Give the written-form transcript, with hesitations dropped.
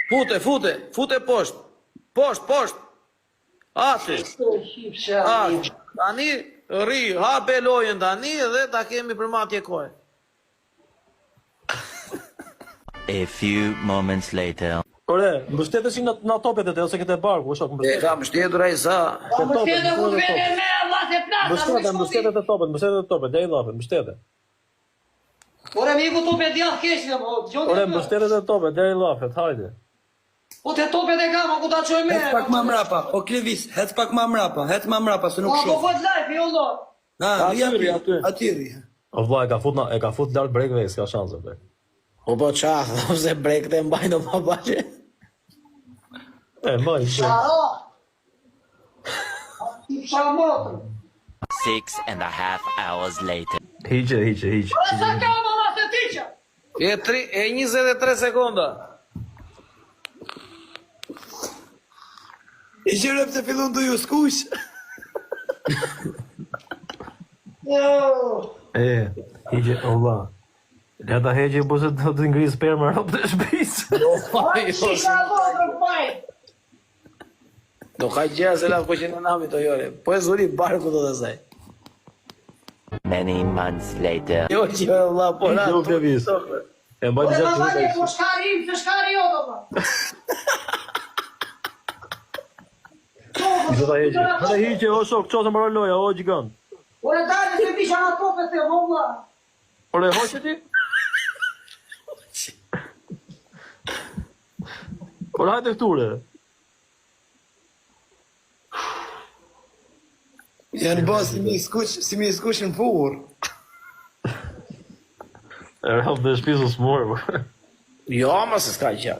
Fute poshtë. Poshtë. Ati. Tani, rri, hape lojën tani dhe ta kemi për matje kohë. A few moments later. Ore, mbështetësi në topet e te, ose këtë barku, shok, E ka mbështetur ai sa. Mbështetë ku vjen me Allah se plasa. Mbështetet e topet, deri llafet, mbështetet. Ore miku tope dia keq apo gjonë. Ore, mbështetet e topet, deri llafet, hajde. Po te topet e kam, ku ta çoj me. Hec pak më mrapa, o Klevis, hec pak më mrapa, se nuk Po shoh. fot live, jo Allah. Aty rri. O vlla, e ka fut lart brekëve, s'ka shanse bre. O po qa, ose brekët e mbajnë o papaqe. Mbaj, Çaro. Ti çamotër. 6.5 hours later. Hiqe. Sa ka mama se tiçë. E 23 sekonda. E gjërëm se fillon të ju skush. Hiqe, o vlla. Leta heqe bu se do të ngri sperma rob të shtëpisë. Do ka gjera se la po që në nami të jore. Po e zuri barku do të saj. Many months later. Jo që e vla, po na. Jo, Klevis. E mbaj Ore të mama gjatë po shkarim, se shkari jo do. Hajde hiqe, o shok, qo të mërë loja, o gjigant. Ore dalë se bisha në topet e valla. Ore, hoqe ti? Ore, hajde këture. Janë bërë si mi skush në furë. E rrëmë dhe shpisë së morë. Jo, ma se s'ka që.